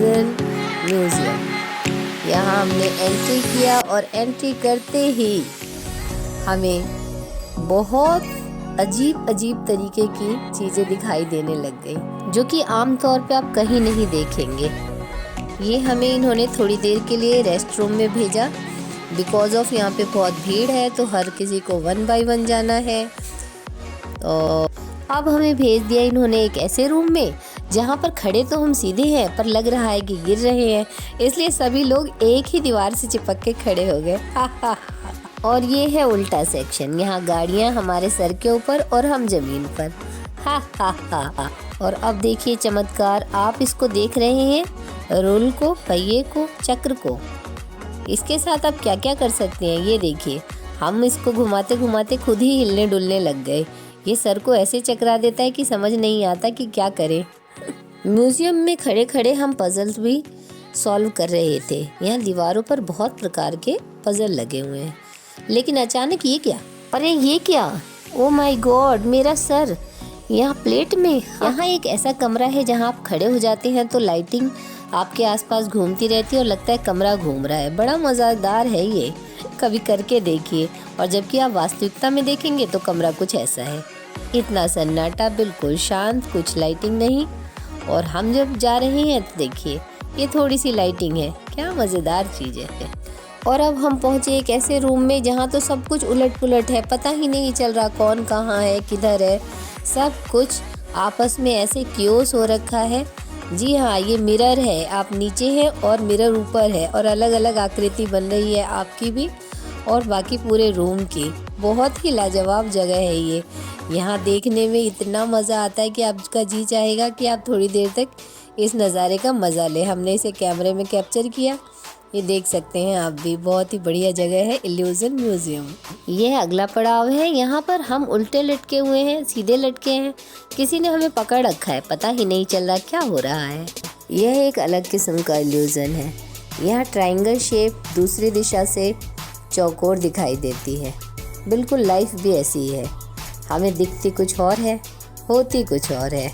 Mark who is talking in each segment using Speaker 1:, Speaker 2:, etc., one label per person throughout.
Speaker 1: Illusion museum. यहाँ हमने entry किया और एंट्री करते ही हमें बहुत अजीब अजीब तरीके की चीज़ें दिखाई देने लग गई, जो कि आम तौर पे आप कहीं नहीं देखेंगे। ये हमें इन्होंने थोड़ी देर के लिए रेस्ट रूम में भेजा, बिकॉज ऑफ यहाँ पे बहुत भीड़ है तो हर किसी को 1 बाय 1 जाना है। और अब हमें भेज दिया इन्होंने एक ऐसे रूम में जहाँ पर खड़े तो हम सीधे हैं पर लग रहा है कि गिर रहे हैं, इसलिए सभी लोग एक ही दीवार से चिपक के खड़े हो गए। और ये है उल्टा सेक्शन, यहाँ गाड़ियाँ हमारे सर के ऊपर और हम जमीन पर। और अब देखिए चमत्कार, आप इसको देख रहे हैं, रोल को, पहिए को, चक्र को। इसके साथ आप क्या क्या कर सकते हैं ये देखिए। हम इसको घुमाते घुमाते खुद ही हिलने डुलने लग गए। ये सर को ऐसे चकरा देता है कि समझ नहीं आता कि क्या करें। म्यूजियम में खड़े खड़े हम पजल्स भी सॉल्व कर रहे थे। यहाँ दीवारों पर बहुत प्रकार के पजल लगे हुए हैं, लेकिन अचानक ये क्या, अरे ये क्या, ओ माय गॉड, मेरा सर यहाँ प्लेट में। यहाँ एक ऐसा कमरा है जहाँ आप खड़े हो जाते हैं तो लाइटिंग आपके आसपास घूमती रहती है और लगता है कमरा घूम रहा है। बड़ा मज़ेदार है ये, कभी करके देखिए। और जबकि आप वास्तविकता में देखेंगे तो कमरा कुछ ऐसा है, इतना सन्नाटा, बिल्कुल शांत, कुछ लाइटिंग नहीं। और हम जब जा रहे हैं तो देखिए ये थोड़ी सी लाइटिंग है, क्या मज़ेदार चीज़ है। और अब हम पहुँचे एक ऐसे रूम में जहाँ तो सब कुछ उलट पुलट है, पता ही नहीं चल रहा कौन कहाँ है, किधर है। सब कुछ आपस में ऐसे क्योस हो रखा है। जी हाँ, ये मिरर है, आप नीचे हैं और मिरर ऊपर है और अलग अलग आकृति बन रही है आपकी भी और बाकी पूरे रूम की। बहुत ही लाजवाब जगह है ये। यहाँ देखने में इतना मज़ा आता है कि आपका जी चाहेगा कि आप थोड़ी देर तक इस नज़ारे का मज़ा लें। हमने इसे कैमरे में कैप्चर किया, ये देख सकते हैं आप भी। बहुत ही बढ़िया जगह है इल्यूजन म्यूजियम। यह अगला पड़ाव है, यहाँ पर हम उल्टे लटके हुए हैं, सीधे लटके हैं, किसी ने हमें पकड़ रखा है, पता ही नहीं चल रहा क्या हो रहा है। यह एक अलग किस्म का इल्यूजन है। यहाँ ट्रायंगल शेप दूसरी दिशा से चौकोर दिखाई देती है। बिल्कुल लाइफ भी ऐसी ही है, हमें दिखती कुछ और है, होती कुछ और है।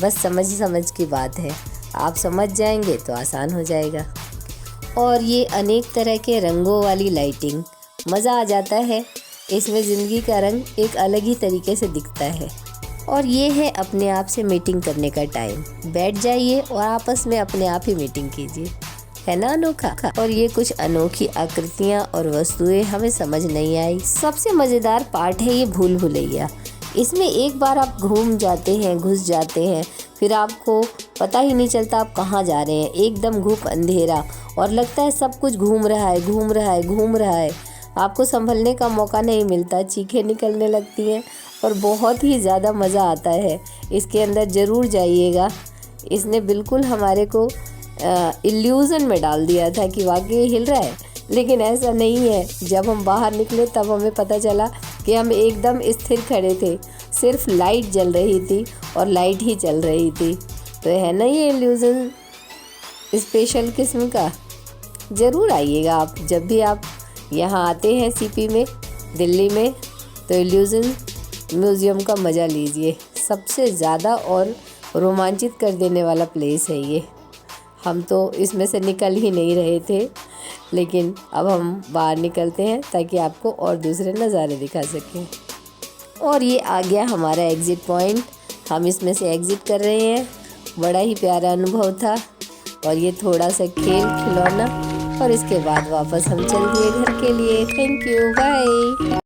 Speaker 1: बस समझ की बात है, आप समझ जाएंगे तो आसान हो जाएगा। और ये अनेक तरह के रंगों वाली लाइटिंग, मज़ा आ जाता है। इसमें ज़िंदगी का रंग एक अलग ही तरीके से दिखता है। और ये है अपने आप से मीटिंग करने का टाइम। बैठ जाइए और आपस में अपने आप ही मीटिंग कीजिए, है ना अनोखा। और ये कुछ अनोखी आकृतियाँ और वस्तुएं हमें समझ नहीं आई। सबसे मज़ेदार पार्ट है ये भूल भुलैया। इसमें एक बार आप घूम जाते हैं, घुस जाते हैं, फिर आपको पता ही नहीं चलता आप कहाँ जा रहे हैं। एकदम घुप अंधेरा और लगता है सब कुछ घूम रहा है। आपको संभलने का मौका नहीं मिलता, चीखें निकलने लगती हैं और बहुत ही ज़्यादा मज़ा आता है। इसके अंदर ज़रूर जाइएगा। इसने बिल्कुल हमारे को इल्यूज़न में डाल दिया था कि वाकई हिल रहा है, लेकिन ऐसा नहीं है। जब हम बाहर निकले तब हमें पता चला कि हम एकदम स्थिर खड़े थे, सिर्फ लाइट जल रही थी और लाइट ही चल रही थी। तो है ना ये इल्यूज़न स्पेशल किस्म का। ज़रूर आइएगा आप, जब भी आप यहाँ आते हैं सीपी में, दिल्ली में, तो इल्यूज़न म्यूज़ियम का मज़ा लीजिए। सबसे ज़्यादा और रोमांचित कर देने वाला प्लेस है ये। हम तो इसमें से निकल ही नहीं रहे थे, लेकिन अब हम बाहर निकलते हैं ताकि आपको और दूसरे नज़ारे दिखा सकें। और ये आ गया हमारा एग्ज़िट पॉइंट, हम इसमें से एग्ज़िट कर रहे हैं। बड़ा ही प्यारा अनुभव था। और ये थोड़ा सा खेल खिलौना और इसके बाद वापस हम चल दिए घर के लिए। Thank you, bye.